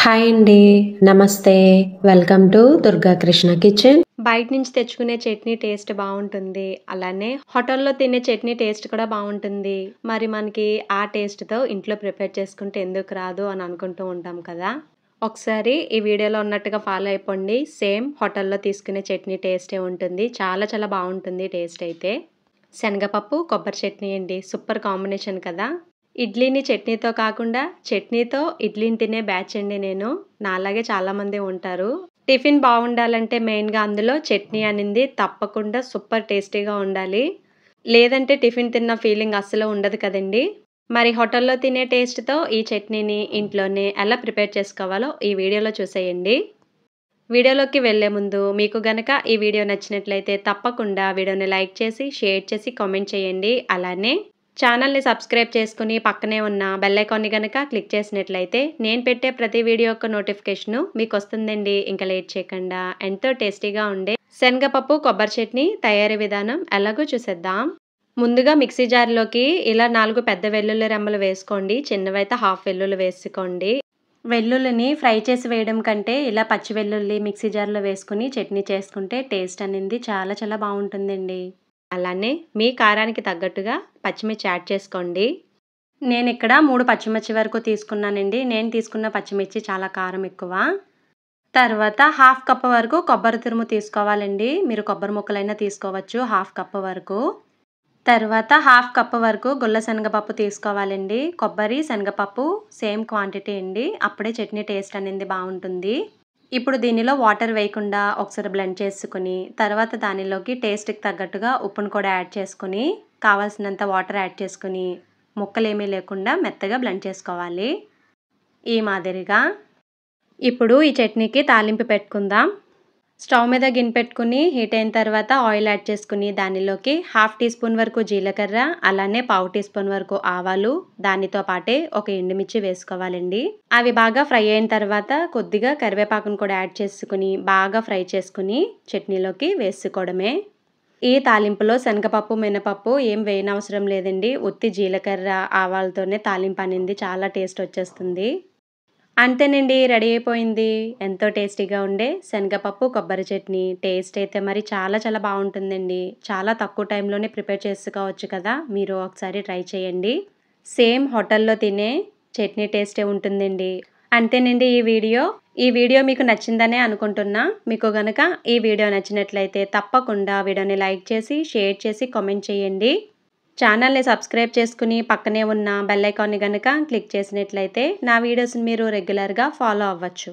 Hi అండి. నమస్తే. Welcome to Durga Krishna kitchen. బయట నుంచి తెచ్చుకునే చట్నీ టేస్ట్ బావుంటుంది. అలానే హోటల్‌లో తినే చట్నీ టేస్ట్ కూడా బావుంటుంది. మరి మనకి ఆ టేస్ట్‌తో ఇంట్లో ప్రిపేర్ చేసుకుంటే ఎందుకు రాదు అని అనుకుంటూ ఉంటాం కదా! ఒకసారి ఈ వీడియోలో ఉన్నట్టుగా ఫాలో అయిపోండి. సేమ్ హోటల్‌లో తీసుకునే చట్నీ టేస్టే ఉంటుంది. చాలా చాలా బావుంటుంది టేస్ట్ అయితే. శనగపప్పు, కొబ్బరి చట్నీ అండి. సూపర్ కాంబినేషన్ కదా! ఇడ్లీని చట్నీతో కాకుండా చట్నీతో ఇడ్లీని తినే బ్యాచ్ అండి నేను. నాలాగే చాలామంది ఉంటారు. టిఫిన్ బావుండాలంటే మెయిన్‌గా అందులో చట్నీ అనింది తప్పకుండా సూపర్ టేస్టీగా ఉండాలి. లేదంటే టిఫిన్ తిన్న ఫీలింగ్ అస్సలు ఉండదు కదండీ! మరి హోటల్‌లో తినే టేస్ట్‌తో ఈ చట్నీని ఇంట్లోనే ఎలా ప్రిపేర్ చేసుకోవాలో ఈ వీడియోలో చూసేయండి. వీడియోలోకి వెళ్ళే ముందు మీకు గనక ఈ వీడియో నచ్చినట్లయితే తప్పకుండా వీడియోని లైక్ చేసి, షేర్ చేసి, కామెంట్ చేయండి. అలానే ఛానల్‌ని సబ్స్క్రైబ్ చేసుకొని పక్కనే ఉన్న బెల్ ఐకాన్‌ని గనక క్లిక్ చేసినట్లయితే నేను పెట్టే ప్రతి వీడియో యొక్క నోటిఫికేషను మీకొస్తుందండి. ఇంక లేట్ చేయకుండా ఎంతో టేస్టీగా ఉండే శనగపప్పు, కొబ్బరి చట్నీ తయారీ విధానం ఎలాగో చూసేద్దాం. ముందుగా మిక్సీ జార్‌లోకి ఇలా 4 పెద్ద వెల్లుల్లి రెమ్మలు వేసుకోండి. చిన్నవైతే హాఫ్ వెల్లుల్లి వేసుకోండి. వెల్లుల్లిని ఫ్రై చేసి వేయడం కంటే ఇలా పచ్చి వెల్లుల్లి మిక్సీ జార్‌లో వేసుకొని చట్నీ చేసుకుంటే టేస్ట్ అనేది చాలా చాలా బావుంటుందండి. అలానే మీ కారానికి తగ్గట్టుగా పచ్చిమిర్చి యాడ్ చేసుకోండి. నేనిక్కడ 3 పచ్చిమిర్చి వరకు తీసుకున్నానండి. నేను తీసుకున్న పచ్చిమిర్చి చాలా కారం ఎక్కువ. తర్వాత హాఫ్ కప్ వరకు కొబ్బరి తురుము తీసుకోవాలండి. మీరు కొబ్బరి ముక్కలైనా తీసుకోవచ్చు హాఫ్ కప్ వరకు. తర్వాత హాఫ్ కప్ వరకు గుల్ల శనగపప్పు తీసుకోవాలండి. కొబ్బరి, శనగపప్పు సేమ్ క్వాంటిటీ అండి. అప్పుడే చట్నీ టేస్ట్ అనేది బావుంటుంది. ఇప్పుడు దీనిలో వాటర్ వేయకుండా ఒకసారి బ్లెండ్ చేసుకొని, తర్వాత దానిలోకి టేస్ట్‌కి తగ్గట్టుగా ఉప్పును కూడా యాడ్ చేసుకొని, కావాల్సినంత వాటర్ యాడ్ చేసుకొని, ముక్కలేమీ లేకుండా మెత్తగా బ్లెండ్ చేసుకోవాలి. ఈ మాదిరిగా. ఇప్పుడు ఈ చట్నీకి తాలింపు పెట్టుకుందాం. స్టవ్ మీద గిన్నె పెట్టుకొని హీట్ అయిన తర్వాత ఆయిల్ యాడ్ చేసుకొని దానిలోకి హాఫ్ టీ స్పూన్ వరకు జీలకర్ర, అలానే పావు టీ స్పూన్ వరకు ఆవాలు, దానితో పాటే ఒక ఎండుమిర్చి వేసుకోవాలండి. అవి బాగా ఫ్రై అయిన తర్వాత కొద్దిగా కరివేపాకును కూడా యాడ్ చేసుకొని బాగా ఫ్రై చేసుకొని చట్నీలోకి వేసుకోవడమే. ఈ తాలింపులో శనగపప్పు, మినపప్పు ఏం వేయనవసరం లేదండి. ఉత్తి జీలకర్ర, ఆవాలతోనే తాలింపు అనేది చాలా టేస్ట్ వచ్చేస్తుంది. అంతేనండి, రెడీ అయిపోయింది. ఎంతో టేస్టీగా ఉండే శనగపప్పు, కొబ్బరి చట్నీ. టేస్ట్ అయితే మరి చాలా చాలా బావుంటుందండి. చాలా తక్కువ టైంలోనే ప్రిపేర్ చేసుకోవచ్చు కదా! మీరు ఒకసారి ట్రై చేయండి. సేమ్ హోటల్‌లో తినే చట్నీ టేస్టే ఉంటుందండి. అంతేనండి ఈ వీడియో మీకు నచ్చిందనే అనుకుంటున్నా. మీకు గనక ఈ వీడియో నచ్చినట్లయితే తప్పకుండా వీడియోని లైక్ చేసి, షేర్ చేసి, కామెంట్ చేయండి. ఛానల్‌ని సబ్స్క్రైబ్ చేసుకొని పక్కనే ఉన్న బెల్ ఐకాన్‌ని గనక క్లిక్ చేసినట్లయితే నా వీడియోస్‌ని మీరు రెగ్యులర్‌గా ఫాలో అవ్వచ్చు.